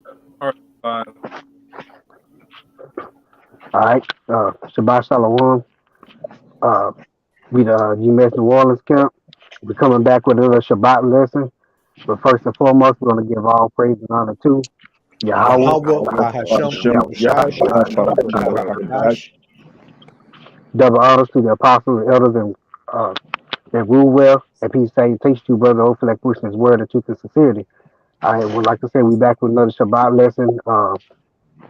All right, All right. Shabbat Shalom. Uh, we the GMS New Orleans camp. We're coming back with another Shabbat lesson. But first and foremost, we're going to give all praise and honor to Yahweh, Yahweh Bahashem Hashem Yahushai Yahweh Bahashem Bahasham. Yahweh. double honors to the apostles, and elders, and that rule well. And peace, salutations to you, brother, hopefully like pushing his word and truth and sincerity. I would like to say we back with another Shabbat lesson.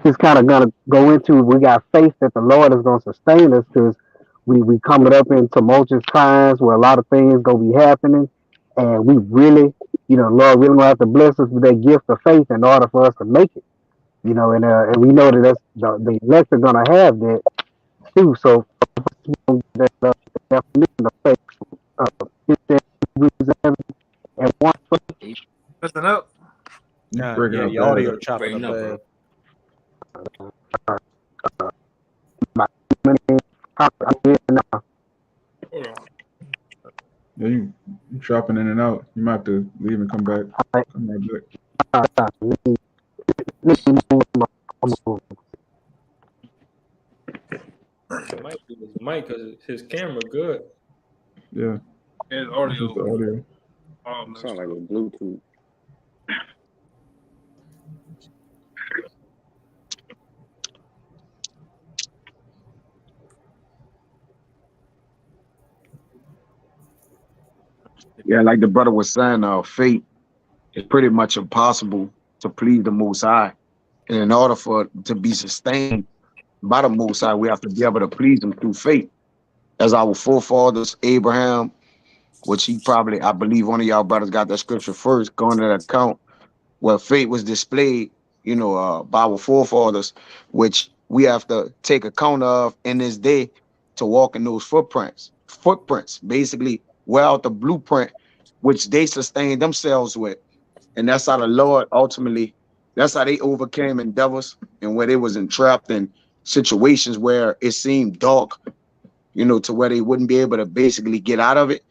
Just kind of gonna go into we got faith that the Lord is gonna sustain us because we coming up in tumultuous times where a lot of things gonna be happening, and we really, Lord really gonna have to bless us with that gift of faith in order for us to make it. And we know that the elect are gonna have that too. So that definition of faith, it says Hebrews 11 and 1. listen up. You Yeah, breaking up your bad. audio chopping up bad. I'm here now. Hold on. Yeah, you dropping in and out. You might have to leave and come back. I, Come right back. let me move my- It might be his mic because his camera good. Yeah, His it's just the audio. audio. Sound like a Bluetooth. Yeah, like the brother was saying, fate is pretty much impossible to please the Most High. And in order for it to be sustained by the Most High, we have to be able to please Him through faith. As our forefathers, Abraham, which he probably, I believe one of y'all brothers got that scripture first, going to that account where faith was displayed, by our forefathers, which we have to take account of in this day to walk in those footprints. Footprints, basically, wear out the blueprint which they sustained themselves with. And that's how the Lord ultimately, that's how they overcame endeavors and where they was entrapped in situations where it seemed dark, to where they wouldn't be able to basically get out of it.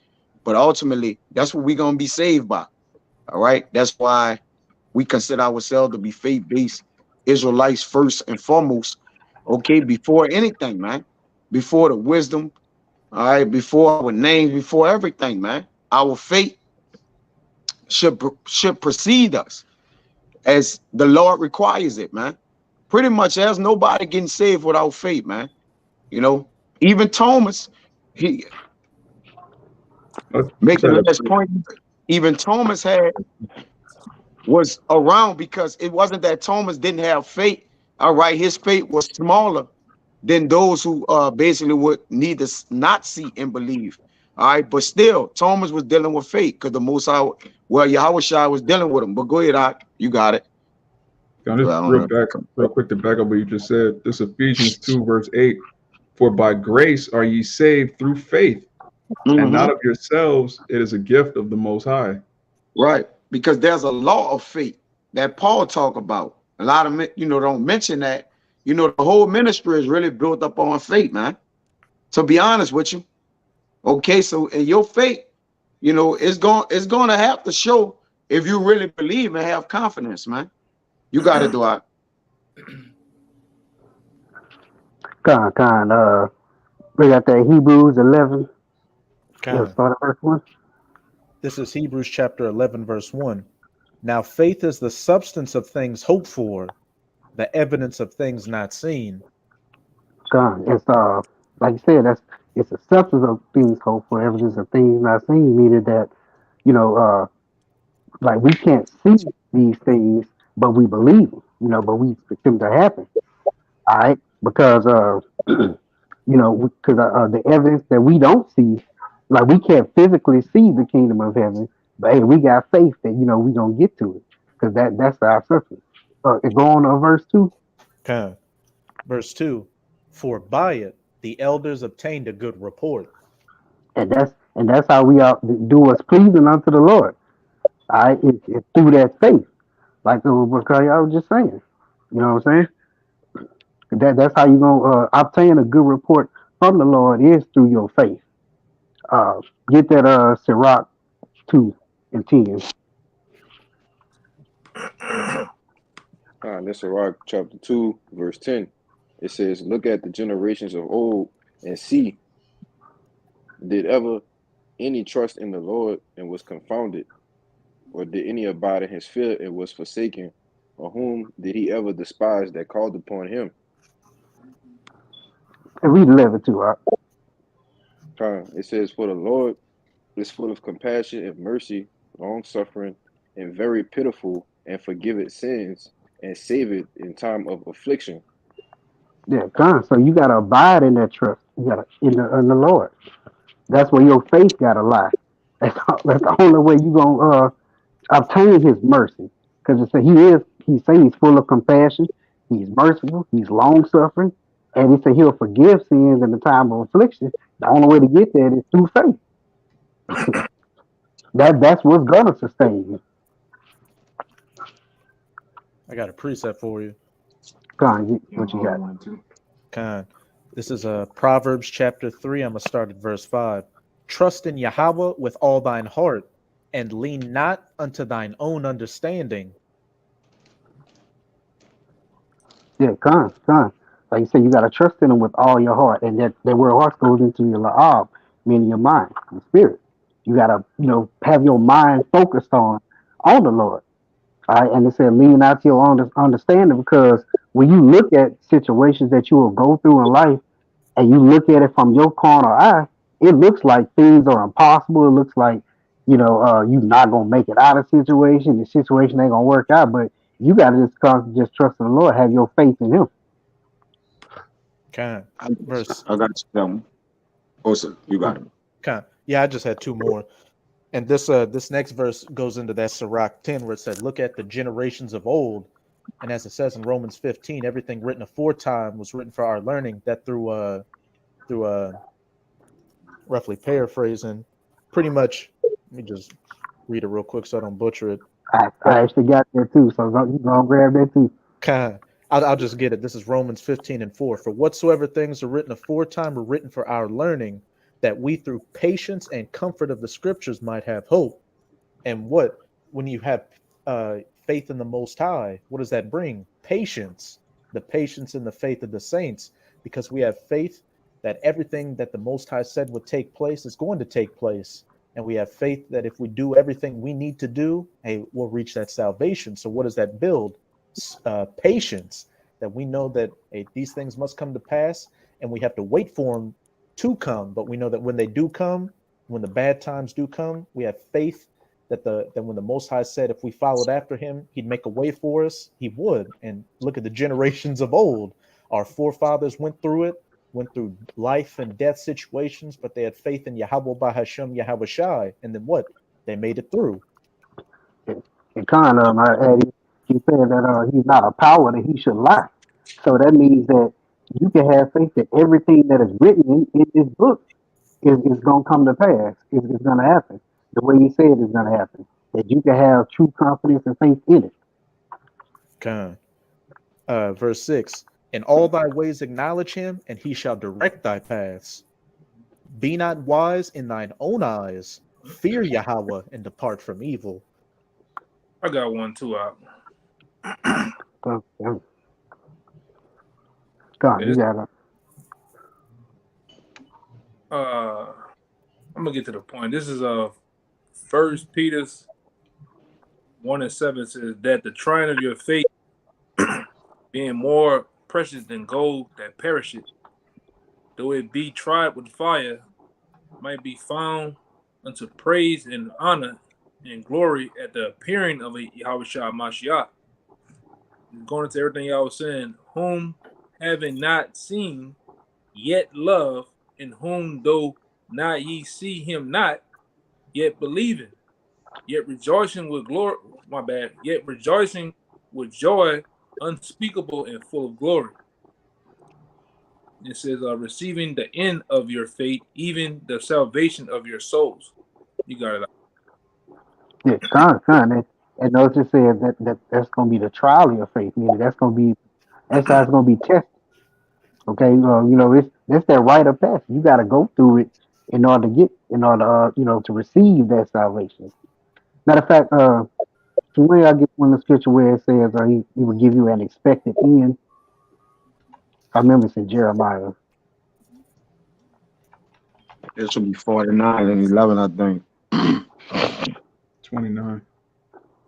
But ultimately, that's what we're going to be saved by. All right. That's why we consider ourselves to be faith-based Israelites first and foremost. Okay. Before anything, man. Before the wisdom. All right. Before our names, before everything, man. Our faith should precede us as the Lord requires it, man. Pretty much there's nobody getting saved without faith, man. You know, even Thomas, he You making said the it. last point, even Thomas was around because it wasn't that Thomas didn't have faith. All right, his faith was smaller than those who basically would need to not see and believe. All right, but still, Thomas was dealing with faith because the Most High, well, Yahweh Shai was dealing with him. But go ahead, you got it. Can I just Well, I don't know. real quick to back up what you just said? This Ephesians 2, verse 8. For by grace are ye saved through faith, and not of yourselves. It is a gift of the Most High. Right, because there's a law of faith that Paul talk about. A lot of don't mention that. The whole ministry is really built up on faith, man. To be honest with you, okay. So in your faith, it's going to have to show if you really believe and have confidence, man. You got to do it. We got that Hebrews 11. Kind. Start at verse 1. This is Hebrews chapter 11, verse 1. Now faith is the substance of things hoped for, the evidence of things not seen. It's like you said, it's the substance of things hoped for, evidence of things not seen, meaning that, you know, like we can't see these things, but we believe them, but we expect them to happen. All right. Because because the evidence that we don't see, like we can't physically see the kingdom of heaven, but hey, we got faith that we gonna get to it because that's our substance. Go on to verse 2. Kind. Verse 2. For by it the elders obtained a good report. And that's how we are do what's pleasing unto the Lord. All right, it's through that faith, like what I was just saying. You know what I'm saying? That's how you gonna obtain a good report from the Lord is through your faith. Uh, get that Sirach 2 and 10. And this Sirach chapter 2, verse 10. It says, look at the generations of old and see, did ever any trust in the Lord and was confounded? Or did any abide in his fear and was forsaken? Or whom did he ever despise that called upon him? And read 11 too. It says, for the Lord is full of compassion and mercy, long suffering, and very pitiful, and forgiveth sins, and saveth in time of affliction. Yeah, God. So you gotta abide in that trust. You gotta in the Lord. That's where your faith gotta lie. That's the only way you gonna obtain His mercy. Because it said He say He's full of compassion. He's merciful. He's long suffering, and He said He'll forgive sins in the time of affliction. The only way to get there is through faith. That's what's gonna sustain you. I got a precept for you. God, what you got? Kind. This is Proverbs chapter 3. I'm going to start at verse 5. Trust in Yahweh with all thine heart, and lean not unto thine own understanding. Yeah, con. Like you said, you gotta trust in Him with all your heart, and that word heart goes into your la'ab, meaning your mind, your spirit. You gotta, have your mind focused on the Lord. All right, and it said lean out to your own understanding, because when you look at situations that you will go through in life, and you look at it from your carnal eye, it looks like things are impossible. It looks like, you're not gonna make it out of situation. The situation ain't gonna work out. But you gotta just trust in the Lord, have your faith in Him. Kind. Verse. I got them. Also, you got him. Kind. Yeah, I just had two more. And this next verse goes into that Sirach 10 where it said, look at the generations of old. And as it says in Romans 15, everything written aforetime was written for our learning, that through roughly paraphrasing, pretty much, let me just read it real quick so I don't butcher it. I actually got that too, so you gonna grab that too. I'll just get it. This is Romans 15:4. For whatsoever things are written aforetime are written for our learning, that we through patience and comfort of the scriptures might have hope. And when you have faith in the Most High, what does that bring? Patience, the patience and the faith of the saints, because we have faith that everything that the Most High said would take place is going to take place. And we have faith that if we do everything we need to do, hey, we'll reach that salvation. So what does that build? Patience, that we know that hey, these things must come to pass, and we have to wait for them to come. But we know that when they do come, when the bad times do come, we have faith that when the Most High said if we followed after Him, He'd make a way for us, He would. And look at the generations of old. Our forefathers went through life and death situations, but they had faith in Yahweh Bahashem Yahweh Shai, and then what? They made it through. And kind of, he said that He's not a power that He should lie. So that means that you can have faith that everything that is written in this book is gonna come to pass. It's gonna happen the way He said it's gonna happen. That you can have true confidence and faith in it. Kind. Verse 6. In all thy ways acknowledge Him, and He shall direct thy paths. Be not wise in thine own eyes. Fear Yahweh and depart from evil. I got one too out. So, God, you gotta. I'm gonna get to the point. This is First Peter's 1:7 says that the trying of your faith, being more precious than gold that perisheth, though it be tried with fire, might be found unto praise and honor and glory at the appearing of a Yahweh Shah Mashiach. Going into everything y'all was saying, whom having not seen, yet love, in whom though not ye see Him not, yet believing, yet rejoicing with glory. My bad. Yet rejoicing with joy unspeakable and full of glory. It says, receiving the end of your faith, even the salvation of your souls. You got it. Yeah, kind. And notice it said that's gonna be the trial of your faith. Meaning that's how it's gonna be tested. Okay, it's that rite of passage. You got to go through it in order to receive that salvation. Matter of fact, Where I get one of the scripture where it says he will give you an expected end. I remember it's in Jeremiah. It should be 49 and 11, I think. 29,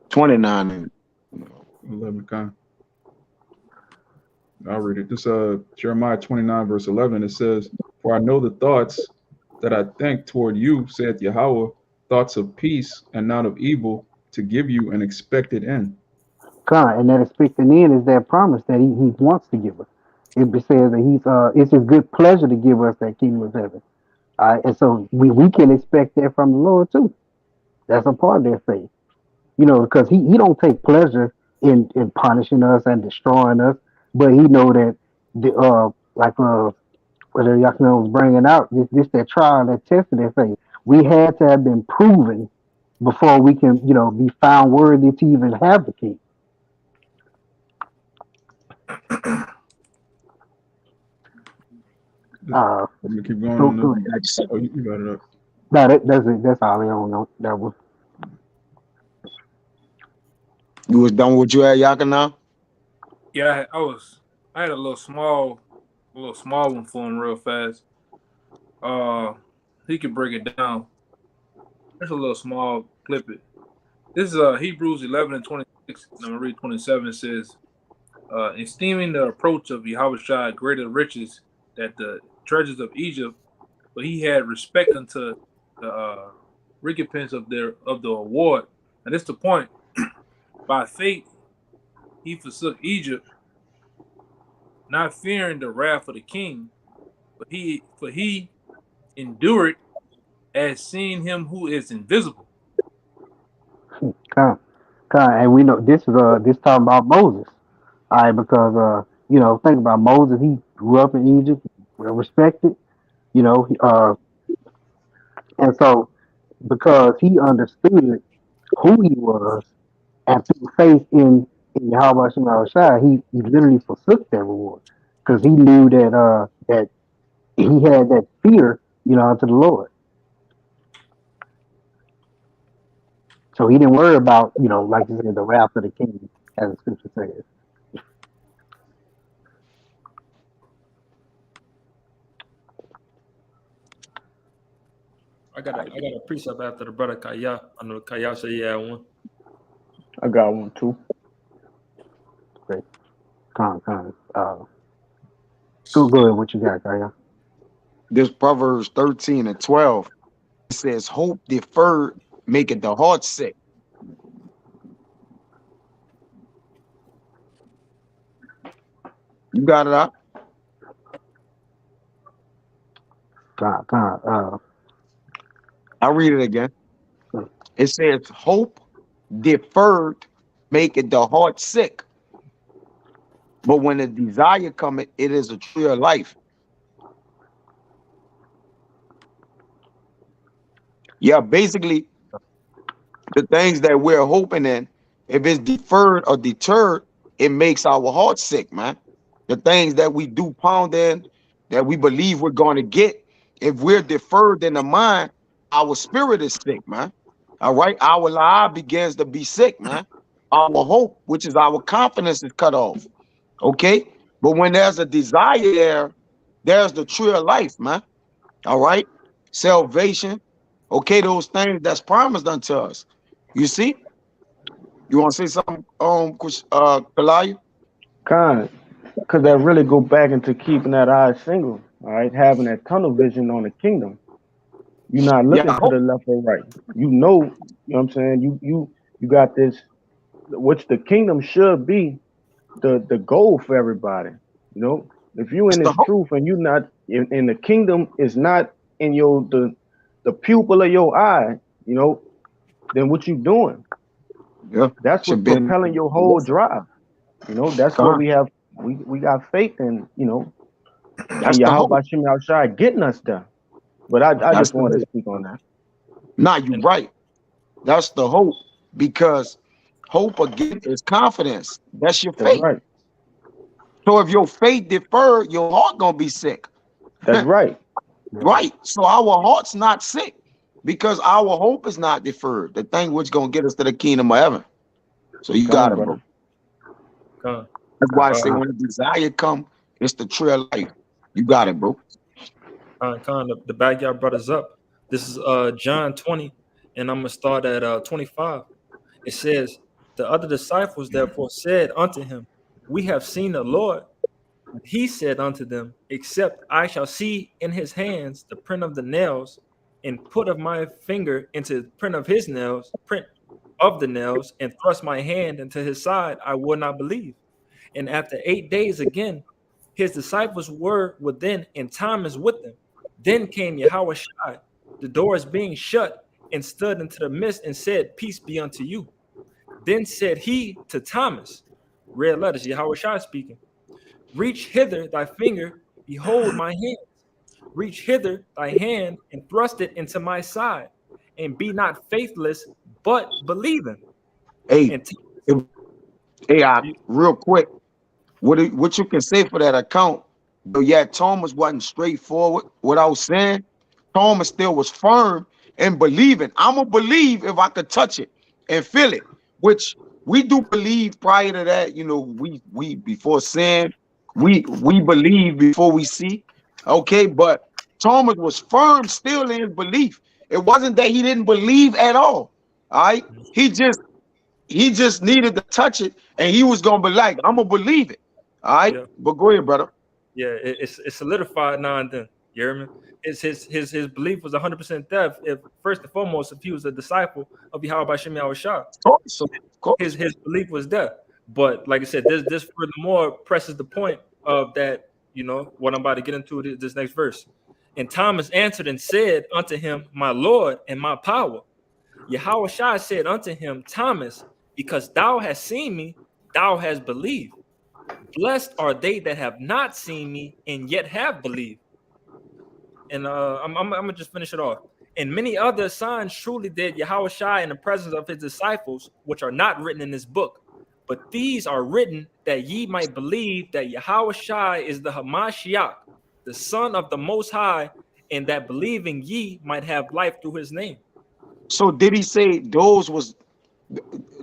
29 and 11. I'll read it. This Jeremiah 29, verse 11. It says, "For I know the thoughts that I think toward you, saith Yahweh, thoughts of peace and not of evil, to give you an expected end." God, and that expected end is that promise that he wants to give us. It says that it's his good pleasure to give us that kingdom of heaven. And so we can expect that from the Lord too. That's a part of their faith. Because he don't take pleasure in punishing us and destroying us, but he know that what Yakin was bringing out, this that trial that tested their faith. We had to have been proven before we can, be found worthy to even have the king. I'm gonna keep going on this. Oh, you got it up. No, that's it. That's all I don't know. That was. You was done with what you had, Yakana? Yeah, I had a little small one for him real fast. He could break it down. There's a little small clip it. This is Hebrews 11 and 26. And I'm gonna read 27. It says, esteeming the approach of Yahushua greater riches that the treasures of Egypt, but he had respect unto the recompense of the award. And this is the point. By faith, he forsook Egypt, not fearing the wrath of the king, but he endured as seeing him who is invisible. And we know this is this talking about Moses. All right, because think about Moses. He grew up in Egypt, well respected. And so because he understood who he was and through faith in Yahweh Shema Shai, he literally forsook that reward because he knew that he had that fear, unto the Lord. So he didn't worry about, like you said, the wrath of the king, as the scripture says. I got a precept after the brother Kaya. I know Kaya said he had one. I got one too. Okay. Go ahead. What you got, Kaya? This Proverbs 13 and 12. It says, "Hope deferred maketh the heart sick." You got it up? I'll read it again. It says, "Hope deferred maketh the heart sick, but when the desire cometh, it is a tree of life." Yeah, basically, the things that we're hoping in, if it's deferred or deterred, it makes our heart sick, man. The things that we do pound in, that we believe we're going to get, if we're deferred in the mind, our spirit is sick, man. All right, our life begins to be sick, man. Our hope, which is our confidence, is cut off. Okay, but when there's a desire there, there's the tree of life, man. All right, salvation. Okay, those things that's promised unto us. You see? You want to say something, Kalaya? Kind of, because that really go back into keeping that eye single, all right, having that tunnel vision on the kingdom. You're not looking to the left or right. You know what I'm saying? You got this, which the kingdom should be the goal for everybody. If you in this truth and you not in the kingdom is not in the pupil of your eye, then what you doing? Yeah, that's what's propelling your whole drive. That's what we have. We got faith in. That's and the hope. Yahweh Shem Yahushua getting us there. But I just wanted to speak on that. Nah, you're right. That's the hope, because hope again is confidence. That's your faith. That's right. So if your faith deferred, your heart gonna be sick. That's right. Right. So our heart's not sick because our hope is not deferred. The thing which gonna get us to the kingdom of heaven. So you got Come, it, brother. bro. Con. That's why I Uh, say when the desire come, it's the tree of life. You got it, bro. Con, the backyard brothers up. This is John 20, and I'm gonna start at 25. It says, the other disciples therefore said unto him, we have seen the Lord. And he said unto them, except I shall see in his hands the print of the nails, and put of my finger into the print of his nails, print of the nails, and thrust my hand into his side, I will not believe. And after 8 days again, his disciples were within, and Thomas with them. Then came Yahushua, the doors being shut, and stood into the midst, and said, peace be unto you. Then said he to Thomas, red letters, Yahushua speaking, reach hither thy finger, behold my hands. Reach hither thy hand, and thrust it into my side, and be not faithless, but believing. Hey, And if, real quick, what you can say for that account? But yeah, Thomas wasn't straightforward. What I was saying, Thomas still was firm and believing. I'm gonna believe if I could touch it and feel it, which we do believe prior to that. You know, we before sin, we believe before we see. Okay, but Thomas was firm still in his belief. It wasn't that he didn't believe at all. All right, he just needed to touch it, and he was gonna be like, I'm gonna believe it. All right, yeah, but go ahead, brother. yeah, it's solidified now and then. You hear me? It's his belief was 100% death. If first and foremost, if he was a disciple of Yahweh by Shem Yahushua. Of course, So of course. his belief was death. But like I said, this furthermore presses the point of that, you know, what I'm about to get into this next verse. And Thomas answered and said unto him, my Lord and my power. Yahushua said unto him, Thomas, because thou hast seen me, thou hast believed. Blessed are they that have not seen me and yet have believed. And I'm gonna just finish it off. And many other signs truly did Yahushua in the presence of his disciples, which are not written in this book. But these are written that ye might believe that Yahushua is the Hamashiach, the Son of the Most High, and that believing ye might have life through his name. So did he say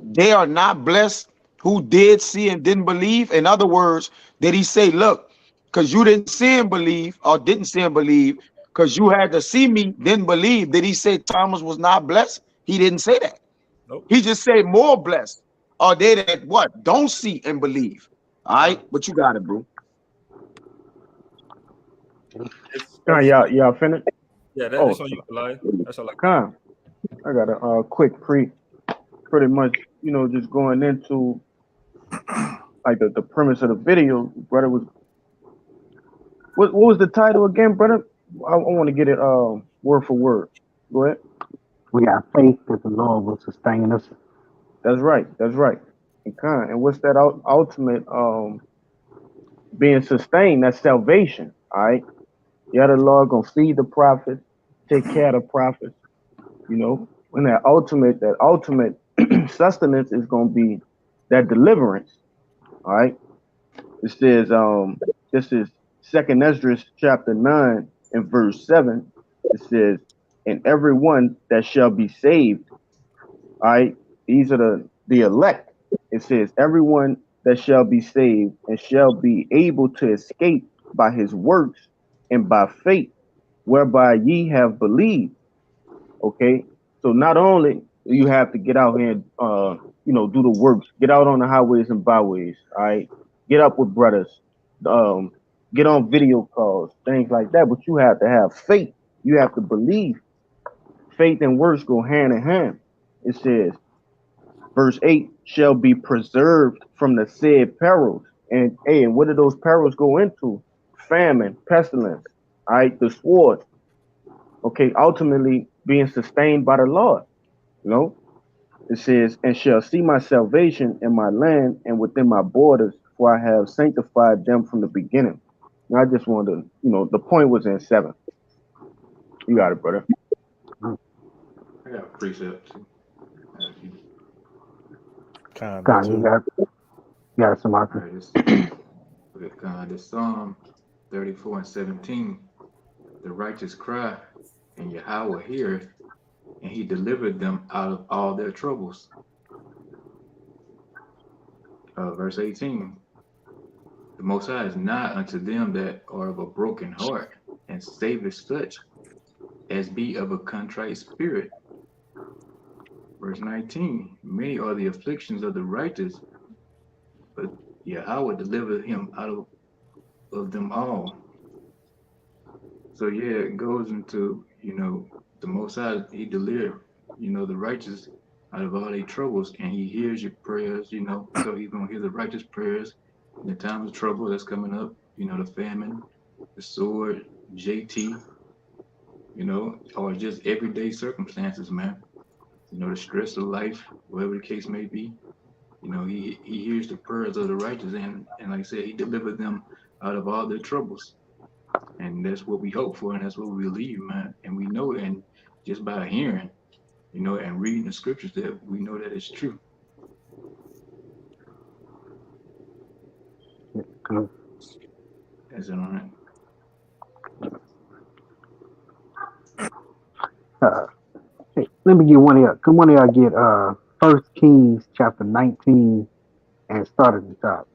they are not blessed who did see and didn't believe? In other words, did he say, look, because you didn't see and believe, or didn't see and believe, because you had to see me, didn't believe? Did he say Thomas was not blessed? He didn't say that. Nope. He just said more blessed are they that what? Don't see and believe. All right, but you got it, bro. Y'all finished? Yeah, that's on you, Eli. That's all I got. Come. I got a quick pretty much, you know, just going into like the premise of the video. Brother was what was the title again, brother? I want to get it word for word. Go ahead. We got faith that the Lord will sustain us. That's right. And what's that ultimate being sustained? That's salvation. All right. Yeah, the Lord gonna feed the prophets, take care of the prophets. You know, when that ultimate sustenance is gonna be that deliverance. All right. It says this is 2nd Esdras chapter 9 and verse 7. It says, and everyone that shall be saved. All right, these are the elect. It says, everyone that shall be saved and shall be able to escape by his works and by faith, whereby ye have believed. Okay, so not only do you have to get out here and you know, do the works, get out on the highways and byways, all right, get up with brothers, get on video calls, things like that, but you have to have faith. You have to believe. Faith and works go hand in hand. It says, verse 8 shall be preserved from the said perils. And hey, and what do those perils go into? Famine, pestilence, all right, the sword. Okay, ultimately being sustained by the Lord. You know, it says, and shall see my salvation in my land and within my borders, for I have sanctified them from the beginning. And I just wanted to, you know, the point was in 7. You got it, brother. I got a precept too. God, you got it, Samaki. All right, this Psalm 34 and 17. The righteous cry, and Yahweh heareth, and he delivered them out of all their troubles. verse 18. The Most High is nigh unto them that are of a broken heart, and saveth such as be of a contrite spirit. Verse 19. Many are the afflictions of the righteous, but Yahweh delivered him out of them all. So yeah, it goes into, the Most High, he delivered, the righteous out of all their troubles, and he hears your prayers, so he's gonna hear the righteous prayers in the time of trouble that's coming up, the famine, the sword, JT, or just everyday circumstances, man. The stress of life, whatever the case may be. He hears the prayers of the righteous, and like I said, he delivered them out of all their troubles. And that's what we hope for, and that's what we believe, man. And we know, and just by hearing, and reading the scriptures, that we know that it's true. That's it on Hey, let me get one of y'all. Can one of y'all get 1 Kings chapter 19 and start at the top?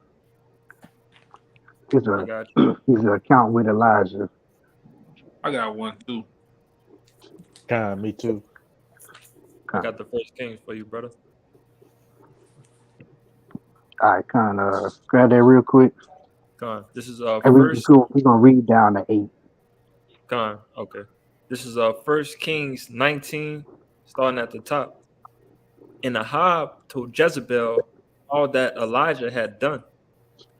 It's I got you. it's an account with Elijah. I got one too. Me too. I got the First Kings for you, brother. All right, kind of grab that real quick. This is And first. we're gonna read down to 8. Okay. This is 1 Kings 19, starting at the top. And Ahab told Jezebel all that Elijah had done,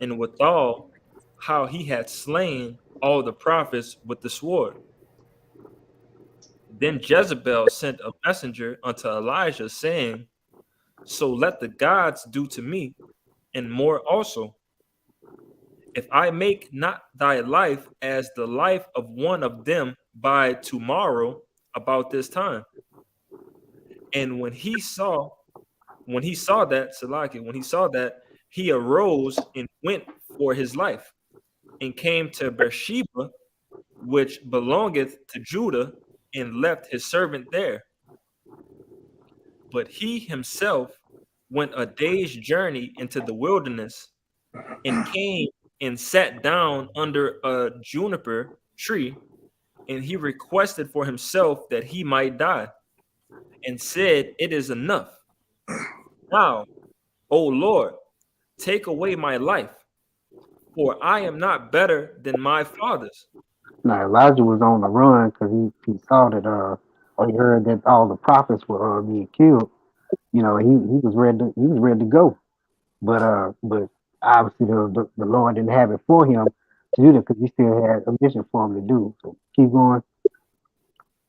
and withal how he had slain all the prophets with the sword. Then Jezebel sent a messenger unto Elijah, saying, So let the gods do to me, and more also, if I make not thy life as the life of one of them by tomorrow about this time. And when he saw that, he arose and went for his life, and came to Beersheba, which belongeth to Judah, and left his servant there. But he himself went a day's journey into the wilderness, and came and sat down under a juniper tree, and he requested for himself that he might die, and said, It is enough. Now, O Lord, take away my life, for I am not better than my fathers. Now Elijah was on the run because he saw that or he heard that all the prophets were being killed. He was ready to go. But obviously the Lord didn't have it for him to do that because he still had a mission for him to do. So keep going.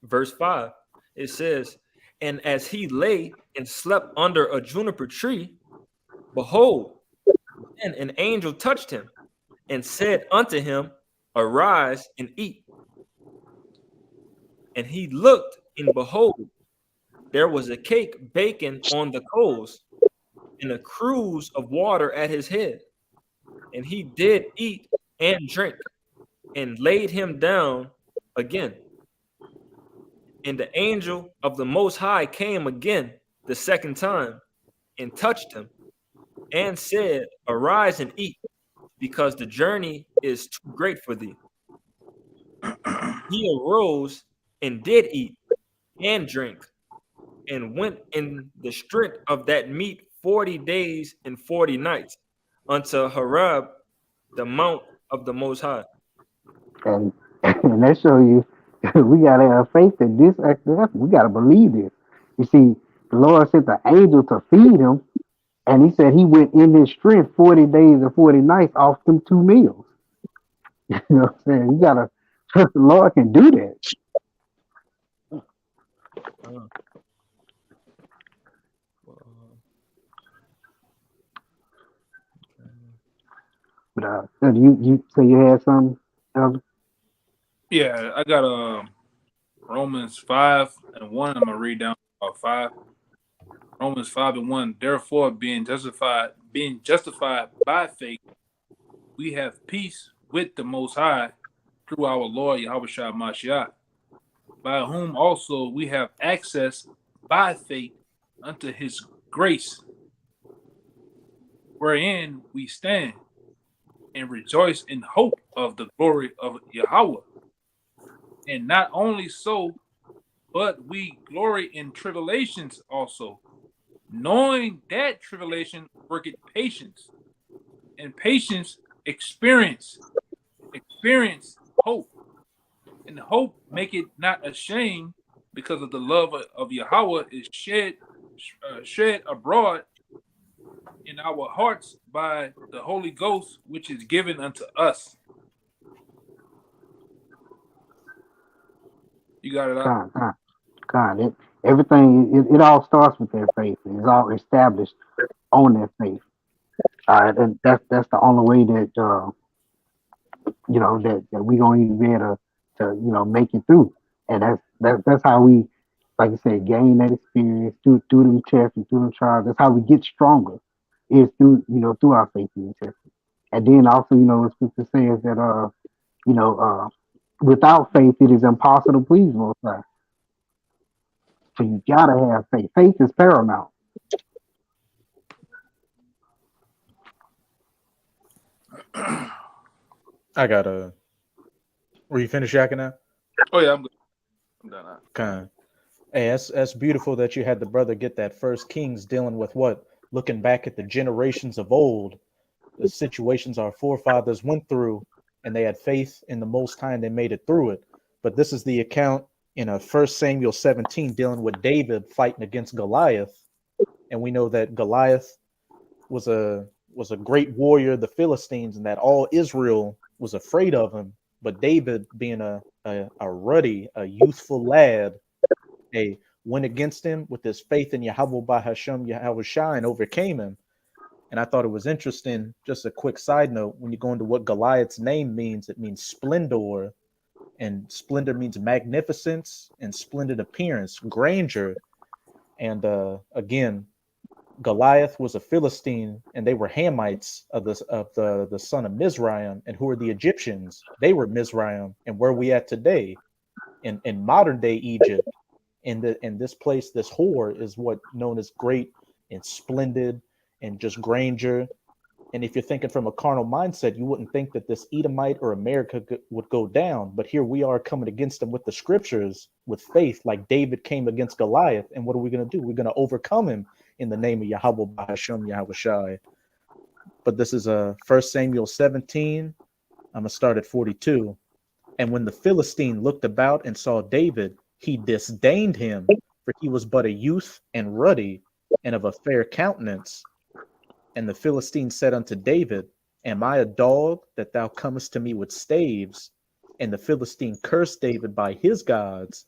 Verse 5, it says, And as he lay and slept under a juniper tree, behold, then an angel touched him and said unto him, Arise and eat. And he looked, and behold, there was a cake baking on the coals, and a cruse of water at his head. And he did eat and drink, and laid him down again. And the angel of the Most High came again the second time, and touched him, and said, Arise and eat, because the journey is too great for thee. He arose and did eat and drink, and went in the strength of that meat 40 days and 40 nights unto Horeb, the mount of the Most High. And that show you we gotta have faith that this actually happened. We gotta believe this. You see, the Lord sent the angel to feed him, and he said he went in his strength 40 days and 40 nights off them 2 meals. You know what I'm saying? You gotta trust the Lord can do that. But you say you had something, Elder? Yeah, I got Romans 5:1. I'm gonna read down about 5. Romans 5:1. Therefore, being justified by faith, we have peace with the Most High through our Lord Yahushua Mashiach, by whom also we have access by faith unto His grace. wherein we stand, and rejoice in hope of the glory of Yahweh. And not only so, but we glory in tribulations also, knowing that tribulation worketh patience, and patience experience, experience hope, and hope make it not ashamed, because of the love of Yahweh is shed abroad in our hearts by the Holy Ghost, which is given unto us. You got it out. God. Everything, it all starts with their faith. It's all established on their faith. And that's the only way that that we gonna even be able to make it through. And that's how we, like I said, gain that experience through them tests and through them trials. That's how we get stronger, is through our faith in the test. And then also, the scripture says that without faith it is impossible to please Most High. So you gotta have faith. Faith is paramount. I got a. Were you finished yakking now? Oh yeah, I'm good. I'm done now. Okay. Hey, that's beautiful that you had the brother get that First Kings dealing with what, looking back at the generations of old, the situations our forefathers went through, and they had faith in the Most High and they made it through it. But this is the account in 1 Samuel 17 dealing with David fighting against Goliath, and we know that Goliath was a great warrior of the Philistines, and that all Israel was afraid of him. But David, being a ruddy, a youthful lad, went against him with his faith in Yahweh by Hashem Yahweh Shai and overcame him. And I thought it was interesting, just a quick side note, when you go into what Goliath's name means, it means splendor, and splendor means magnificence and splendid appearance, grandeur. And again, Goliath was a Philistine, and they were Hamites of the son of Mizraim. And who are the Egyptians? They were Mizraim. And where are we at today? In modern day Egypt. In this place, this whore is what known as great and splendid and just grandeur. And if you're thinking from a carnal mindset, you wouldn't think that this Edomite or America would go down. But here we are coming against them with the scriptures, with faith, like David came against Goliath. And what are we going to do? We're going to overcome him in the name of Yahweh Hashem Yahweh Shai. But this is 1 Samuel 17. I'm going to start at 42. And when the Philistine looked about and saw David, he disdained him, for he was but a youth and ruddy and of a fair countenance. And the Philistine said unto David, Am I a dog that thou comest to me with staves? And the Philistine cursed David by his gods.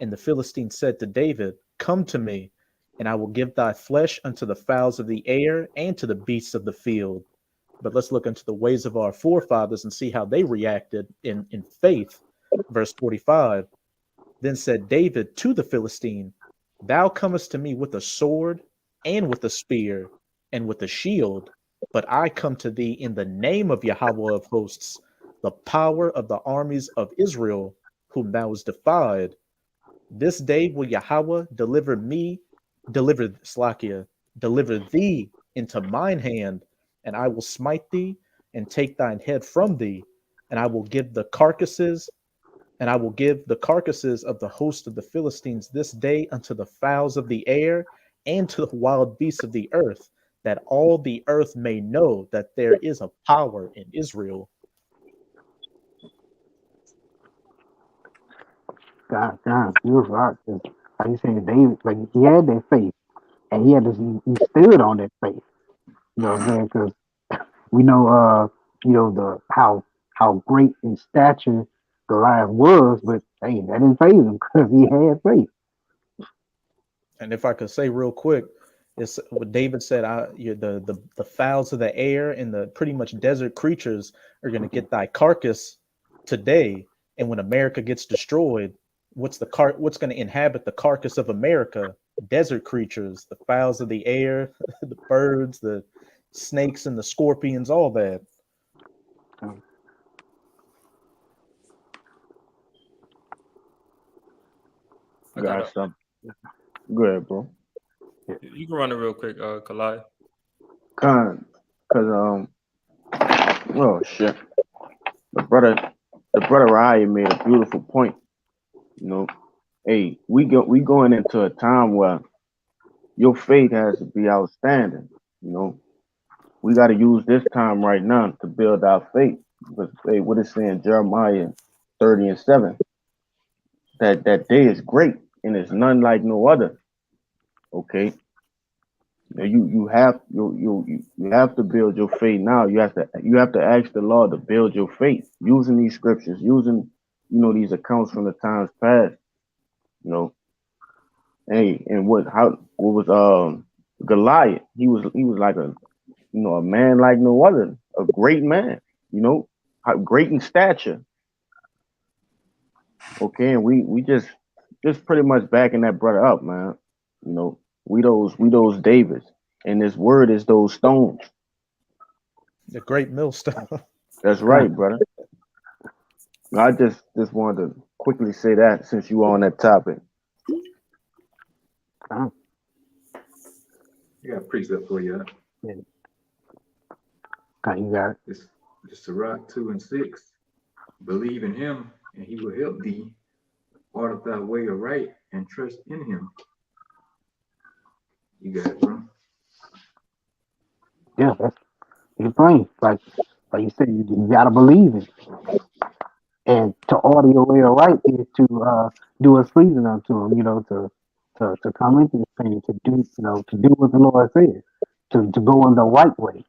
And the Philistine said to David, Come to me, and I will give thy flesh unto the fowls of the air and to the beasts of the field. But let's look into the ways of our forefathers and see how they reacted in faith. Verse 45. Then said David to the Philistine, Thou comest to me with a sword and with a spear and with a shield, but I come to thee in the name of Yahweh of hosts, the power of the armies of Israel, whom thou hast defied. This day will Yahweh deliver thee into mine hand, and I will smite thee and take thine head from thee, and I will give the carcasses of the host of the Philistines this day unto the fowls of the air and to the wild beasts of the earth, that all the earth may know that there is a power in Israel. God, beautiful. Like you said, David, like he had that faith, and he stood on that faith. You know what I'm saying? Because we know, how great in stature Goliath was, but hey, that didn't phase him because he had faith. And if I could say real quick, it's what David said. The fowls of the air and the pretty much desert creatures are going to get thy carcass today. And when America gets destroyed, what's going to inhabit the carcass of America? Desert creatures, the fowls of the air, the birds, the snakes and the scorpions, all that. I got something. Go ahead, bro. You can run it real quick, Kalai. Cause oh shit, the brother Ryan made a beautiful point. You know, hey, we going into a time where your faith has to be outstanding. You know, we got to use this time right now to build our faith. Because hey, what it's saying, Jeremiah 30:7, that day is great and it's none like no other. Okay, now you have to build your faith now. You have to ask the Lord to build your faith using these scriptures, using these accounts from the times past. You know, hey, and what was Goliath? He was like a man like no other, a great man. You know, great in stature. Okay, and we just pretty much backing that brother up, man. You know, we those Davids, and this word is those stones. The great millstone. That's right, brother. I just wanted to quickly say that since you on that topic. I got a precept for you. Yeah. Okay, you got it. It's Sirach 2:6. Believe in him, and he will help thee. Order thy way aright, and trust in him. You got it, bro. Yeah, it's plain. Like you said, you gotta believe it. And to order your way right is to do what's pleasing unto him, to come into this thing, to do what the Lord says, to go in the right way,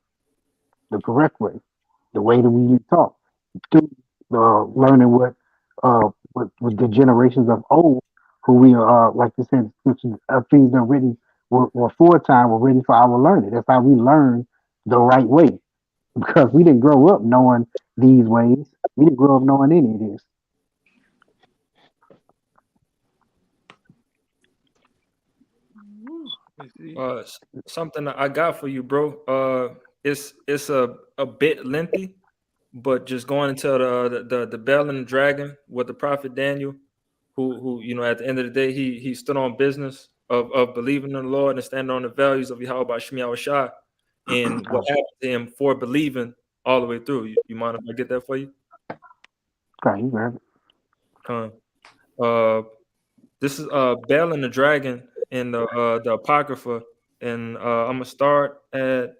the correct way, the way that we taught, through learning what the generations of old, who we are, like you said, things that were for time, were written for our learning. That's how we learn the right way, because we didn't grow up knowing these ways. We didn't grow up knowing any of this. Something that I got for you, bro. It's a bit lengthy, but just going into the Bell and the Dragon with the prophet Daniel, who at the end of the day he stood on business of believing in the Lord and standing on the values of Yahweh Shemi Awashai, and what happened to him for believing all the way through. You mind if I get that for you? Okay, you grab it. This is Bell and the Dragon in the Apocrypha, and I'm gonna start at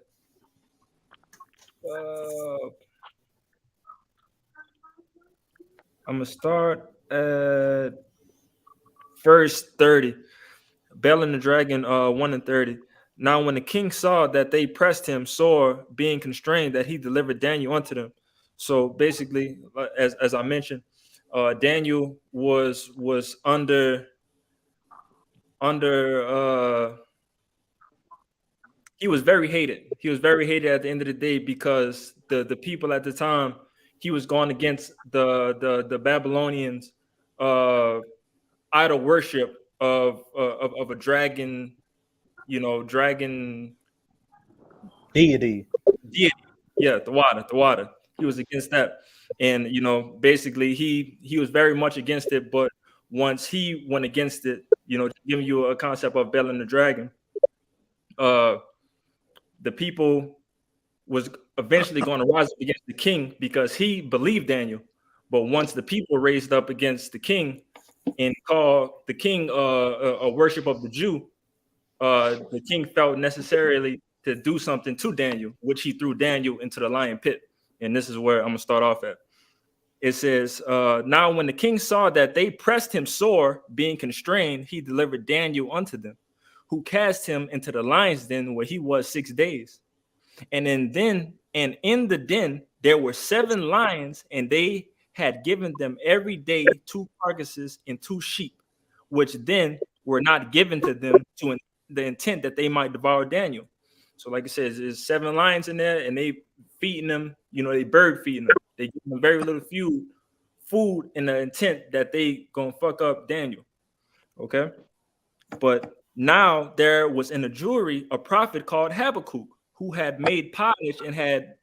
verse 30. Bell and the Dragon 1:30. Now when the king saw that they pressed him sore, being constrained, that he delivered Daniel unto them. So basically, as I mentioned, Daniel was under he was very hated. He was very hated at the end of the day because the people at the time, he was going against the Babylonians idol worship of a dragon, dragon Deity. Yeah, the water. He was against that, and basically he was very much against it. But once he went against it, giving you a concept of Bel and the Dragon, the people was eventually going to rise up against the king because he believed Daniel. But once the people raised up against the king and called the king a worship of the Jew, the king felt necessarily to do something to Daniel, which he threw Daniel into the lion pit. And this is where I'm going to start off at. It says, now when the king saw that they pressed him sore, being constrained, he delivered Daniel unto them, who cast him into the lion's den where he was 6 days. And in the den there were 7 lions, and they had given them every day 2 carcasses and 2 sheep, which then were not given to them to the intent that they might devour Daniel. So like it says, there's 7 lions in there, and they feeding them, they bird feeding them. They give them very little food in the intent that they gonna fuck up Daniel. Okay. But now there was in the jury a prophet called Habakkuk, who had made pottage and had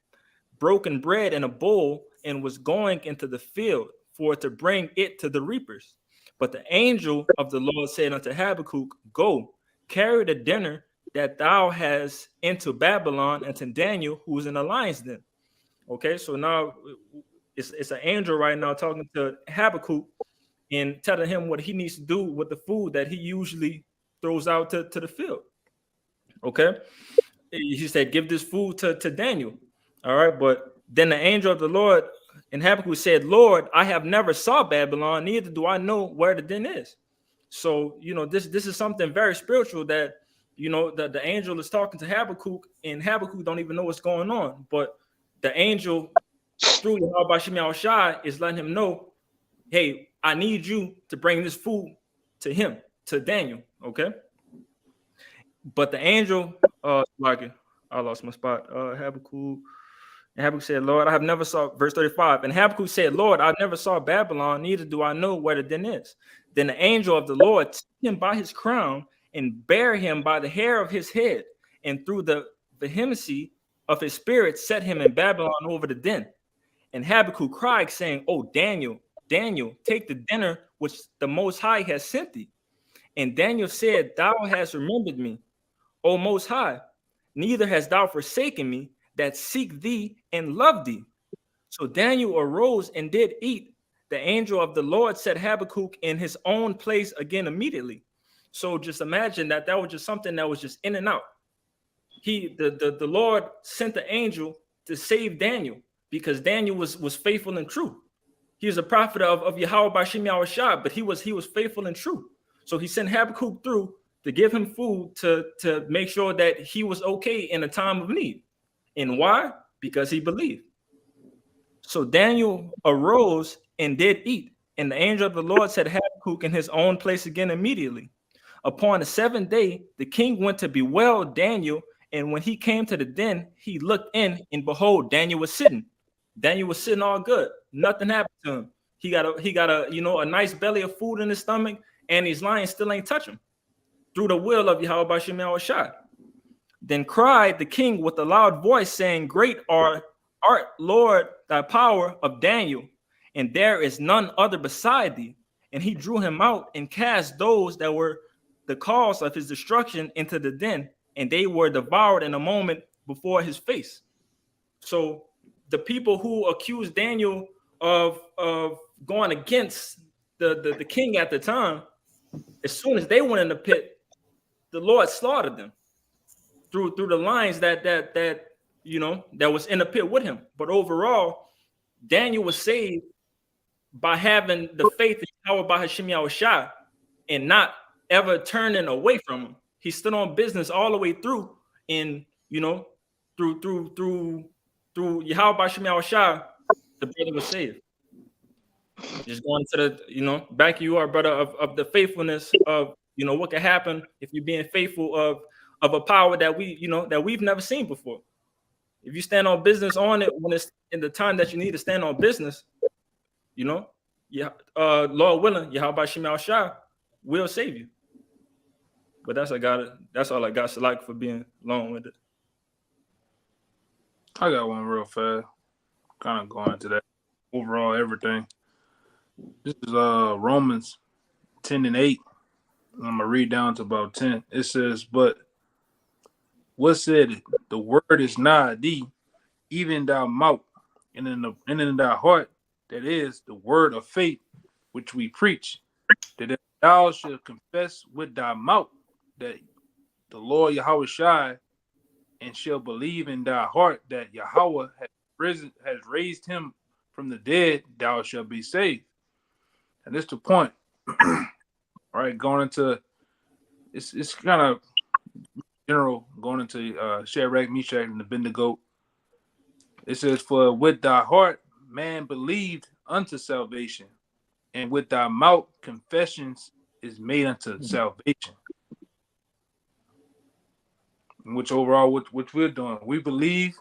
broken bread in a bowl and was going into the field for to bring it to the reapers. But the angel of the Lord said unto Habakkuk, go, carry the dinner that thou hast into Babylon, and to Daniel, who is in the lion's den. Okay, so now it's an angel right now talking to Habakkuk and telling him what he needs to do with the food that he usually throws out to the field. Okay, he said, give this food to Daniel. All right, but then the angel of the Lord in Habakkuk said, Lord, I have never saw Babylon, neither do I know where the den is. So, this is something very spiritual that, the angel is talking to Habakkuk, and Habakkuk don't even know what's going on. But the angel through Yahweh Shem Shai is letting him know, hey, I need you to bring this food to him, to Daniel. Okay. But the angel, like I lost my spot. Habakkuk. And Habakkuk said, Lord, I have never saw, verse 35. And Habakkuk said, Lord, I never saw Babylon, neither do I know where the den is. Then the angel of the Lord took him by his crown and bare him by the hair of his head, and through the vehemency of his spirit set him in Babylon over the den. And Habakkuk cried, saying, Oh, Daniel, Daniel, take the dinner which the Most High has sent thee. And Daniel said, Thou hast remembered me, O Most High, neither hast thou forsaken me that seek thee and love thee. So Daniel arose and did eat. The angel of the Lord set Habakkuk in his own place again immediately. So just imagine that was just something that was just in and out. The Lord sent the angel to save Daniel because Daniel was faithful and true. He was a prophet of Yahweh by Shem Yahushua, but he was faithful and true. So he sent Habakkuk through to give him food to make sure that he was okay in a time of need. And why? Because he believed. So Daniel arose and did eat, and the angel of the Lord set Habakkuk in his own place again immediately. Upon the seventh day, the king went to bewail Daniel, and when he came to the den, he looked in, and behold, Daniel was sitting. Daniel was sitting all good. Nothing happened to him. He got a nice belly of food in his stomach, and these lions still ain't touch him. Through the will of Yahweh by Shem Yahushua. Then cried the king with a loud voice, saying, Great art, Lord, thy power of Daniel, and there is none other beside thee. And he drew him out and cast those that were the cause of his destruction into the den, and they were devoured in a moment before his face. So the people who accused Daniel of going against the king at the time, as soon as they went in the pit, the Lord slaughtered them through the lions that was in the pit with him. But overall, Daniel was saved by having the faith in Yahweh by Hashem Yahushua and not ever turning away from him. He stood on business all the way through, and through Yahweh by Hashem Yahushua, the brother was saved. Just going to the back you are, brother, of the faithfulness of what can happen if you're being faithful of a power that we've never seen before. If you stand on business on it when it's in the time that you need to stand on business, Lord willing, Yahweh Shem Yahushua will save you. But that's all I got. Salak for being long with it. I got one real fast. Kind of going into that overall everything. This is Romans 10:8. I'm gonna read down to about 10. It says, "But what said it? The word is nigh thee, even thy mouth, and in thy heart, that is the word of faith which we preach, that if thou shalt confess with thy mouth that the Lord Yahweh Shai, and shall believe in thy heart that Yahweh has raised him from the dead, thou shalt be saved." And this is the point. All right, going into it's kind of general, going into Shadrach, Meshach, and Abednego. It says, "For with thy heart man believed unto salvation, and with thy mouth confessions is made unto salvation." Which overall, which we're doing, we believe,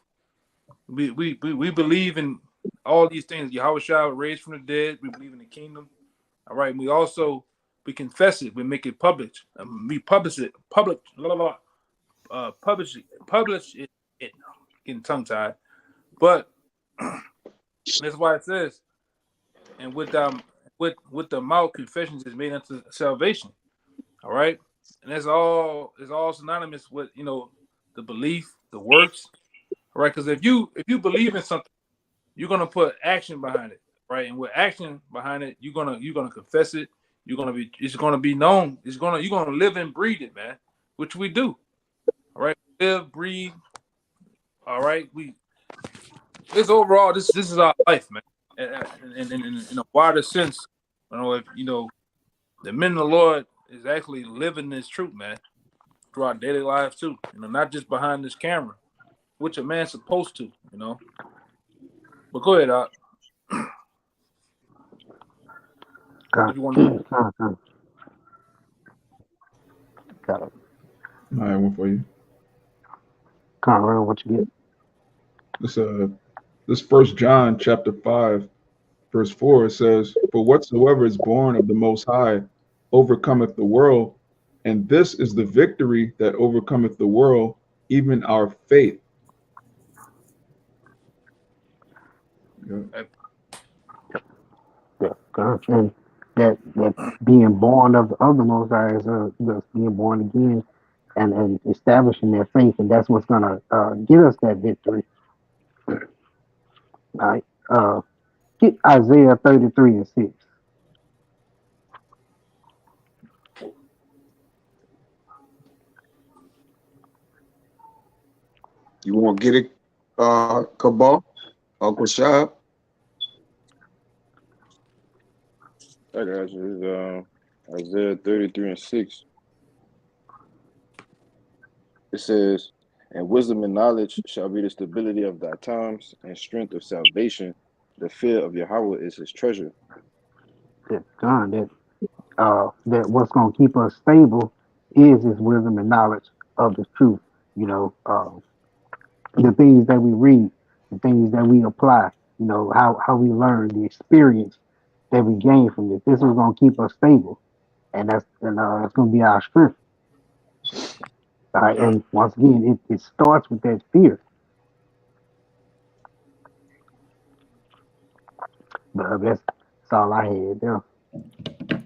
we believe in all these things. Yahweh Shai raised from the dead. We believe in the kingdom. All right, and we confess it. We make it public. We publish it. Publish it. Getting tongue tied, but that's why it says, "And with the mouth confessions is made unto salvation." All right, and that's all is all synonymous with the belief, the works, right? Because if you believe in something, you're gonna put action behind it, right? And with action behind it, you're gonna confess it. It's gonna be known. You're gonna live and breathe it, man, which we do. All right, live, breathe. All right, this overall this is our life, man, in a wider sense. If the men of the Lord is actually living this truth, man, through our daily lives too. Not just behind this camera, which a man's supposed to. But go ahead, Con, if you want to. got it. I have one for you. Con, what you get? This First John chapter 5, verse 4, it says, "For whatsoever is born of the Most High overcometh the world, and this is the victory that overcometh the world, even our faith." Yeah. Yeah, con. And that being born of the Most High is just being born again and establishing their faith, and that's what's gonna get us that victory. All right. Get Isaiah 33:6. You want to get it, Cabal, Uncle Shab? I got you. It's Isaiah 33:6. It says, "And wisdom and knowledge shall be the stability of thy times, and strength of salvation. The fear of Yahweh is his treasure." That God, that what's gonna keep us stable is His wisdom and knowledge of the truth. The things that we read, the things that we apply. How we learn, the experience that we gain from this. This is gonna keep us stable, and that's gonna be our strength. All right, and once again, it starts with that fear. But that's all I had there.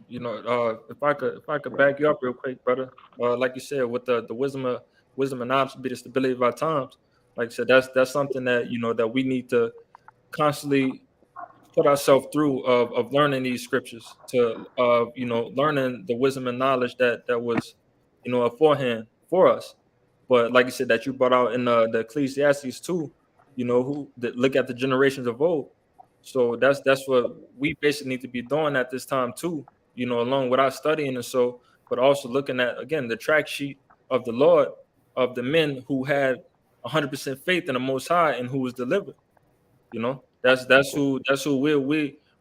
If I could back you up real quick, brother. Like you said, with the wisdom and knowledge be the stability of our times. Like I said, that's something that that we need to constantly put ourselves through of learning these scriptures to learning the wisdom and knowledge that was aforehand for us. But like you said, that you brought out in the Ecclesiastes too, who that look at the generations of old. So that's what we basically need to be doing at this time too, along with our studying and so, but also looking at again the track sheet of the Lord, of the men who had 100% faith in the Most High and who was delivered. That's who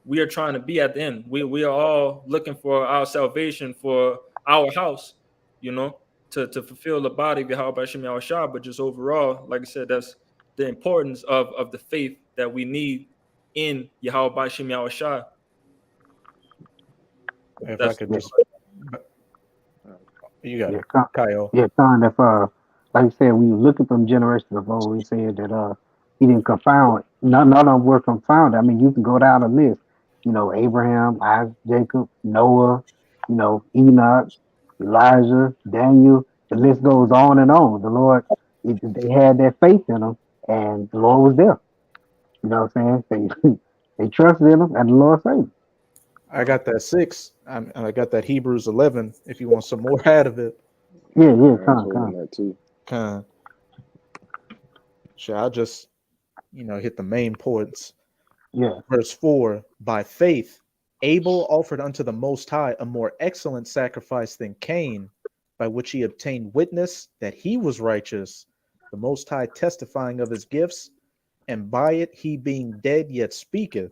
we are trying to be at the end. We are all looking for our salvation for our house, you know, to fulfill the body of Yahweh Hashem Shah. But just overall, like I said, that's the importance of the faith that we need in Yahweh Hashem Shah. If I That's could Yeah, just, you got yeah, it, Kyle. yeah, Con. If like I said, when you look at them generations of old, we said that he didn't confound. None of them were confounded. I mean, you can go down the list. Abraham, Isaac, Jacob, Noah. Enoch, Elijah, Daniel. The list goes on and on. The Lord, they had that faith in them, and the Lord was there. You know what I'm saying? They trusted in him, and the Lord saved them. I got that 6. And I got that Hebrews 11. If you want some more out of it, Yeah, Yeah, yeah, I was Con. holding that too. kind of. Sure, I'll just hit the main points. Yeah, Verse 4: By faith, Abel offered unto the Most High a more excellent sacrifice than Cain, by which he obtained witness that he was righteous, the Most High testifying of his gifts, and by it he being dead yet speaketh.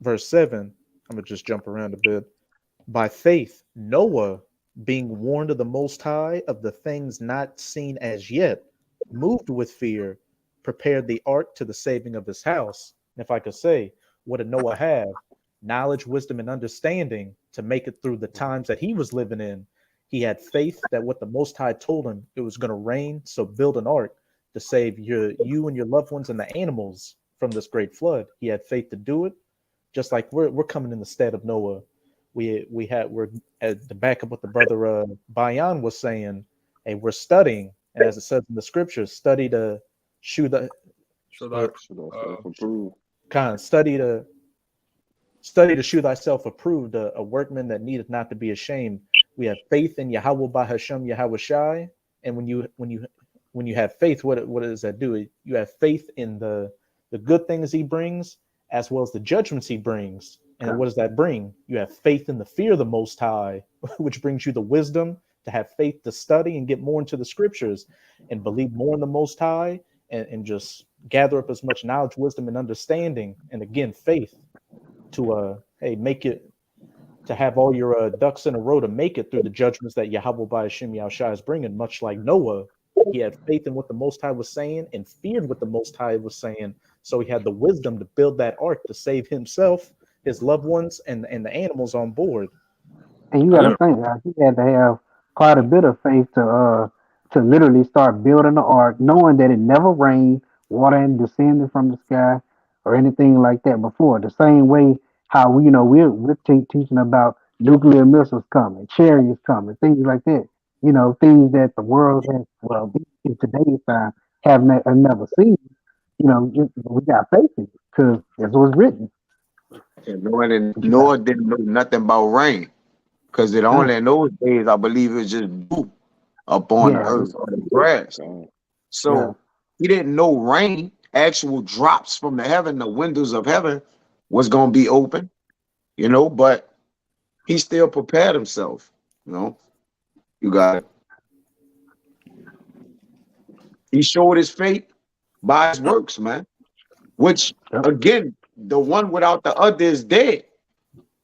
Verse 7, I'm going to just jump around a bit. By faith, Noah, being warned of the Most High of the things not seen as yet, moved with fear, prepared the ark to the saving of his house. And if I could say, what did Noah have? Knowledge, wisdom, and understanding to make it through the times that he was living in. He had faith that what the Most High told him, it was going to rain, so build an ark to save you and your loved ones and the animals from this great flood. He had faith to do it, just like we're coming in the stead of Noah. we're at the back of what the brother Bayan was saying. Hey, we're studying, and as it says in the scriptures, study to shoot the So or that Should I self-approve? kind of study to shew thyself approved, a workman that needeth not to be ashamed. We have faith in Yahweh by Hashem Yahweh Shai, and when you have faith, what does that do? You have faith in the good things he brings, as well as the judgments he brings. And what does that bring? You have faith in the fear of the Most High, which brings you the wisdom to have faith to study and get more into the scriptures and believe more in the Most High, and just gather up as much knowledge, wisdom, and understanding. And again, faith to make it, to have all your ducks in a row to make it through the judgments that Yahweh by Hashem Yahushua is bringing. Much like Noah, he had faith in what the Most High was saying and feared what the Most High was saying. So he had the wisdom to build that ark to save himself, his loved ones, and the animals on board. And you got to think, he had to have quite a bit of faith to literally start building the ark, knowing that it never rained, water hadn't descended from the sky or anything like that before. The same way how we're teaching about nuclear missiles coming, chariots coming, things like that. Things that the world has, well, in today's time, have never seen. We got faith in it because that's what's written. And Noah didn't know nothing about rain, because it only in those days, I believe, it was just dew upon the earth or the grass. So he didn't know rain, actual drops from the heaven, the windows of heaven was going to be open, but he still prepared himself. You got it. He showed his faith by his works, man. Which, again, the one without the other is dead.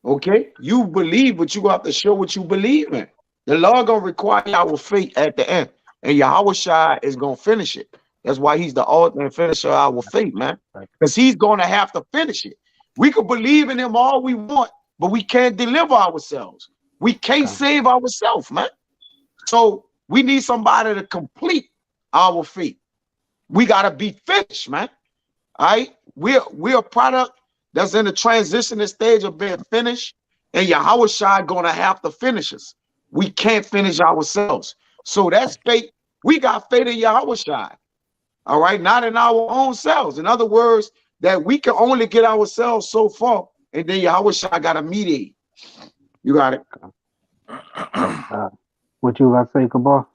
Okay? You believe, but you have to show what you believe in. The Lord gonna require our faith at the end, and Yahweh Shai is gonna finish it. That's why he's the ultimate finisher of our faith, man. Because he's gonna have to finish it. We could believe in him all we want, but we can't deliver ourselves. We can't save ourselves, man. So we need somebody to complete our faith. We gotta be finished, man. All right, we're a product that's in the transitioning stage of being finished, and Yahweh Shai gonna have to finish us. We can't finish ourselves. So that's faith. We got faith in Yahweh Shai. All right, not in our own selves. In other words, that we can only get ourselves so far, and then Yahweh Shai got to mediate. You got it. What you about to say, Kabar?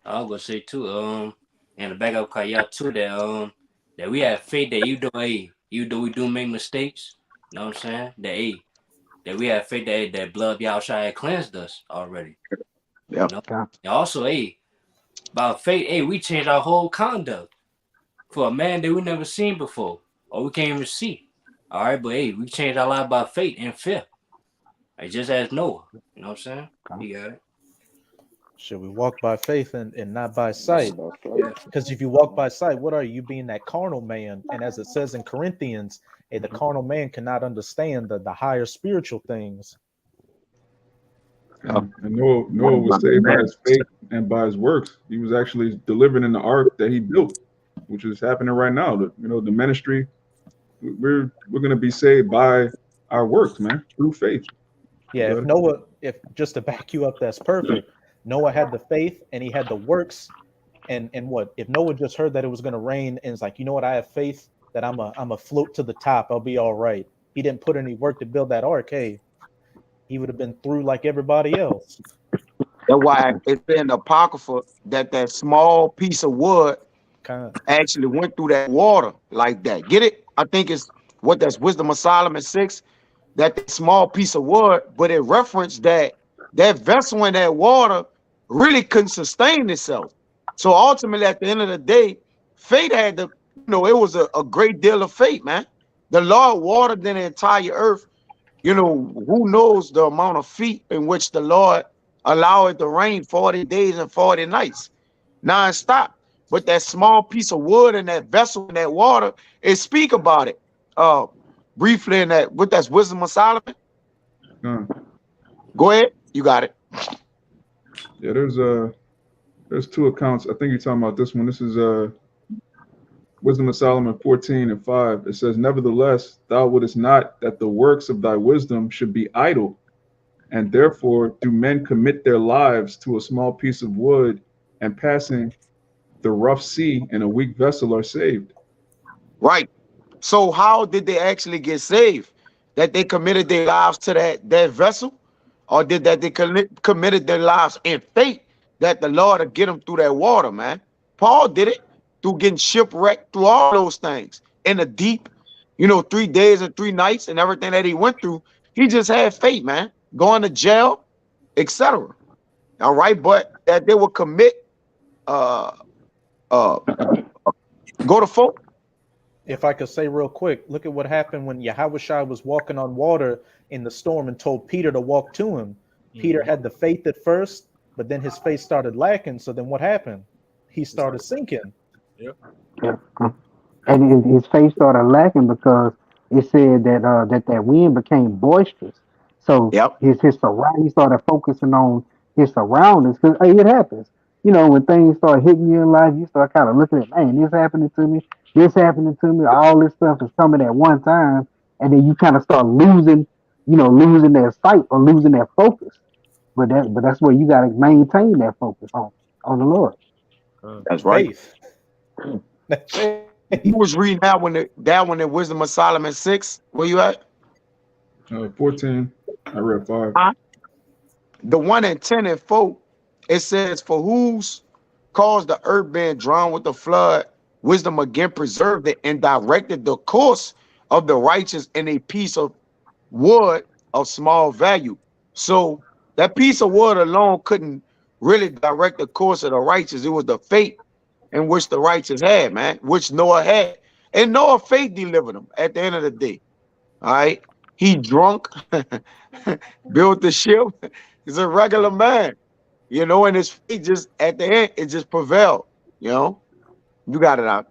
I was gonna say too, and the backup call y'all too, that we have faith that you though we do make mistakes, you know what I'm saying? That we have faith that blood of Yahushua had cleansed us already. Yeah. And also, by faith, we changed our whole conduct for a man that we never seen before, or we can't even see. All right, but we changed our life by faith and fear. Just as Noah, you know what I'm saying? You got it. Should we walk by faith and not by sight? Because if you walk by sight, what are you? Being that carnal man? And as it says in Corinthians, the carnal man cannot understand the higher spiritual things. And Noah was saved by his faith and by his works. He was actually delivered in the ark that he built, which is happening right now. The ministry, we're going to be saved by our works, man, through faith. Yeah, if just to back you up, that's perfect. Noah had the faith and he had the works, and what if Noah just heard that it was going to rain and it's like, you know what, I have faith that I'm a float to the top, I'll be all right. He didn't put any work to build that ark. Hey, he would have been through like everybody else. That's why it's in the Apocrypha that small piece of wood actually went through that water like that. Get it? I think it's that's Wisdom of Solomon 6. That small piece of wood, but it referenced that vessel in that water really couldn't sustain itself. So ultimately, at the end of the day, faith had to, it was a great deal of faith, man. The Lord watered the entire earth. Who knows the amount of feet in which the Lord allowed it to rain 40 days and 40 nights, non-stop. But that small piece of wood and that vessel in that water, it speak about it. Briefly in that's Wisdom of Solomon. Go ahead, you got it. Yeah, there's two accounts. I think you're talking about this one. This is Wisdom of Solomon 14:5. It says, "Nevertheless, thou wouldest not that the works of thy wisdom should be idle, And therefore do men commit their lives to a small piece of wood, and passing the rough sea in a weak vessel are saved. Right. So how did they actually get saved? That they committed their lives to that vessel, or did that they committed their lives in faith that the Lord would get them through that water, man? Paul did it through getting shipwrecked, through all those things in the deep, 3 days and 3 nights and everything that he went through. He just had faith, man. Going to jail, etc. All right, but that they would commit, uh, go to folk. If I could say real quick, look at what happened when Yahushua was walking on water in the storm and told Peter to walk to him. Peter had the faith at first, but then his faith started lacking. So then what happened? He started sinking. Yep. Yeah. And his faith started lacking because it said that wind became boisterous. So Yep. his he started focusing on his surroundings, because it happens. When things start hitting you in life, you start kind of looking at, man, this happening to me, all this stuff is coming at one time, and then you kind of start losing that sight or losing that focus. But that's where you got to maintain that focus on the Lord. That's right. Faith. That's faith. You was reading that one in Wisdom of Solomon 6. Where you at? 14. I read 5. The 1 and 10 and 4. It says, for whose caused the earth being drawn with the flood, wisdom again preserved it and directed the course of the righteous in a piece of wood of small value. So that piece of wood alone couldn't really direct the course of the righteous. It was the fate in which the righteous had, man, which Noah had. And Noah faith delivered him at the end of the day. All right. He drunk, built the ship. He's a regular man, and his faith just at the end, it just prevailed. You got it out.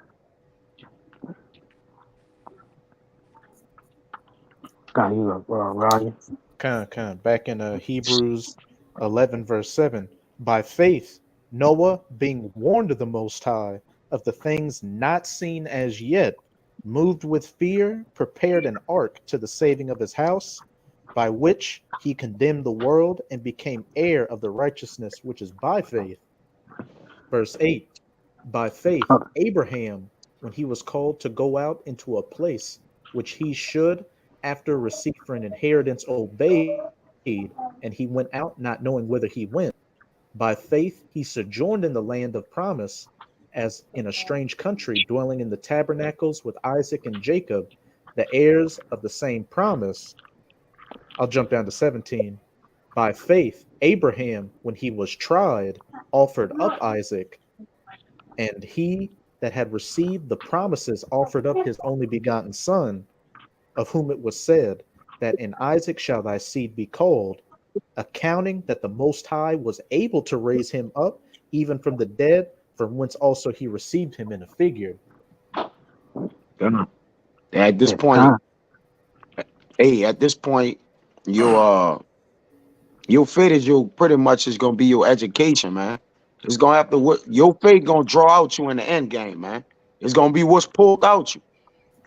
Ryan. Kind of. Back in Hebrews 11, verse 7. By faith, Noah, being warned of the Most High of the things not seen as yet, moved with fear, prepared an ark to the saving of his house, by which he condemned the world and became heir of the righteousness which is by faith. Verse 8. By faith, Abraham, when he was called to go out into a place which he should, after receipt for an inheritance, obeyed, and he went out not knowing whither he went. By faith, he sojourned in the land of promise, as in a strange country, dwelling in the tabernacles with Isaac and Jacob, the heirs of the same promise. I'll jump down to 17. By faith, Abraham, when he was tried, offered up Isaac, and he that had received the promises offered up his only begotten son, of whom it was said, that in Isaac shall thy seed be called, accounting that the Most High was able to raise him up even from the dead, from whence also he received him in a figure. At this point, your faith is pretty much is gonna be your education, man. It's gonna have to your faith gonna draw out you in the end game, man. It's gonna be what's pulled out you.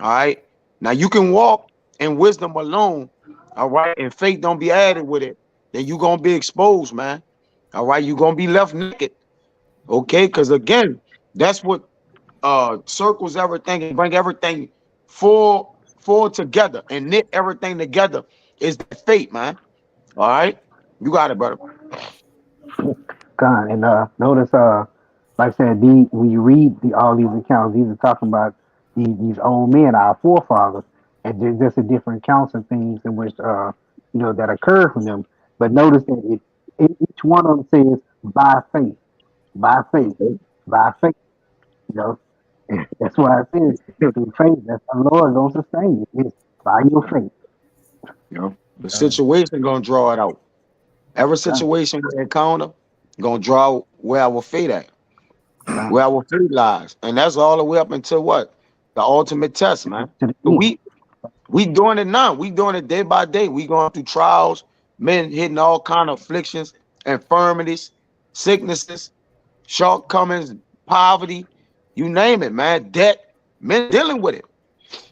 All right. Now you can walk in wisdom alone, all right, and faith don't be added with it. Then you gonna be exposed, man. All right, you gonna be left naked. Okay, because again, that's what circles everything and bring everything full together and knit everything together is the faith, man. All right, you got it, brother. God, and notice, like I said, when you read all these accounts, these are talking about these old men, our forefathers, and there's just a different accounts and things in which that occurred from them. But notice that each one of them says by faith, by faith, by faith. That's why I said through faith. That's the Lord gonna sustain you. It's by your faith. The situation gonna draw it out. Every situation we encounter gonna draw where our faith at, where our faith lies, and that's all the way up until what? The ultimate test, man. We doing it now. We doing it day by day. We going through trials, men hitting all kind of afflictions, infirmities, sicknesses, shortcomings, poverty, you name it, man. Debt, men dealing with it.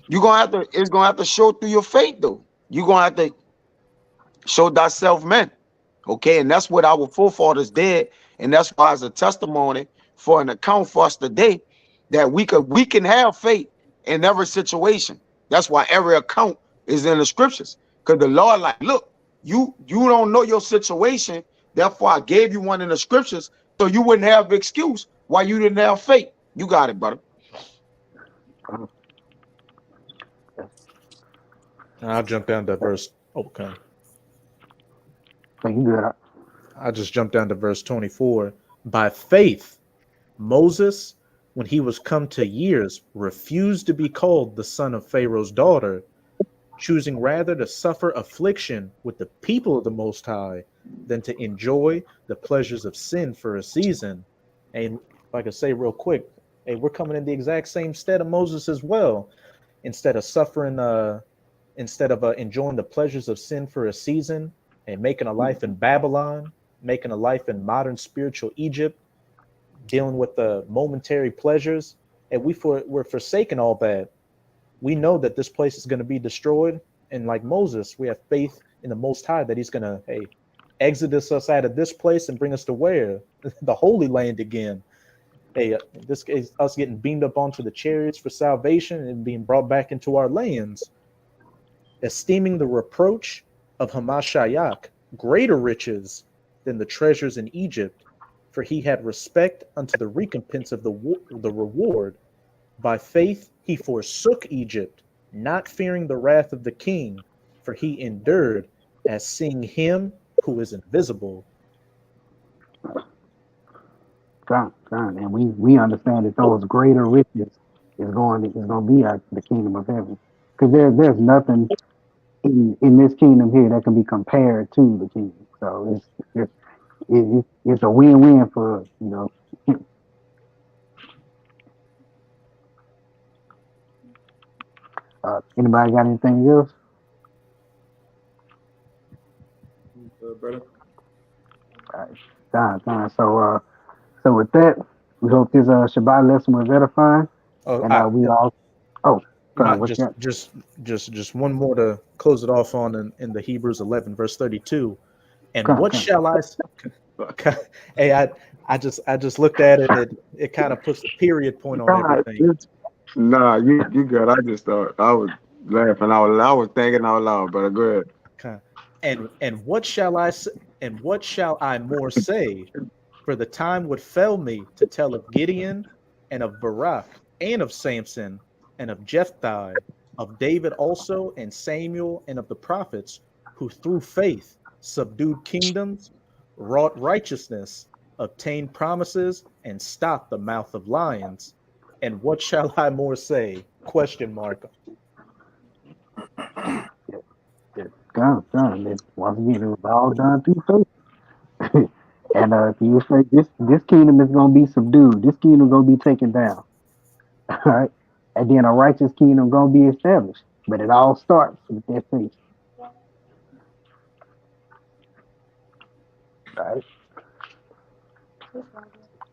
It's gonna have to show through your faith, though. You're gonna have to Show thyself men. Okay, and that's what our forefathers did, and that's why it's a testimony for an account for us today that we can have faith in every situation. That's why every account is in the scriptures, because the Lord, like, look, you don't know your situation, therefore I gave you one in the scriptures so you wouldn't have excuse why you didn't have faith. You got it, brother. I'll jump down to verse. Okay. Thank you, good. I just jumped down to verse 24. By faith, Moses, when he was come to years, refused to be called the son of Pharaoh's daughter, choosing rather to suffer affliction with the people of the Most High than to enjoy the pleasures of sin for a season. And if I could say real quick, hey, we're coming in the exact same stead of Moses as well. Instead of suffering, enjoying the pleasures of sin for a season and making a life in Babylon, making a life in modern spiritual Egypt, dealing with the momentary pleasures, and we're forsaking all that. We know that this place is going to be destroyed, and like Moses, we have faith in the Most High that He's going to exodus us out of this place and bring us to where? The Holy Land again. This is us getting beamed up onto the chariots for salvation and being brought back into our lands, esteeming the reproach of Hamashiach greater riches than the treasures in Egypt, for he had respect unto the recompense of the reward. By faith he forsook Egypt, not fearing the wrath of the king, for he endured as seeing him who is invisible. God, and we understand that those greater riches is going to be the kingdom of heaven, because there's nothing in this kingdom here that can be compared to the kingdom. So it's a win-win for anybody got anything else? Brother. All right, so with that, we hope this Shabbat lesson was edifying, and we all. Oh, just one more to close it off on in the Hebrews 11 verse 32. And what shall I say? Hey, I just looked at it. It kind of puts a period point on everything. Nah, you good. I just thought I was laughing. I was thinking out loud, but go ahead. Okay. And what shall I say? And what shall I more say? For the time would fail me to tell of Gideon and of Barak and of Samson and of Jephthah, of David also and Samuel and of the prophets, who through faith subdued kingdoms, wrought righteousness, obtained promises, and stopped the mouth of lions. And what shall I more say? Question mark. Done. Once again, it was all done through faith. And if you say this kingdom is going to be subdued, this kingdom is going to be taken down, all right, and then a righteous kingdom going to be established. But it all starts with that faith. All right.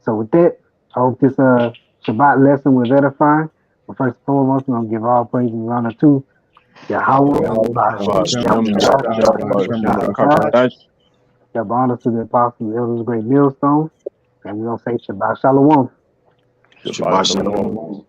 So with that, I hope this Shabbat lesson was edifying. But first and foremost, we're gonna give all praise and honor to Yahweh. Give honor to the apostles, elders, great millstone, and we're gonna say Shabbat Shalom. Shabbat Shalom.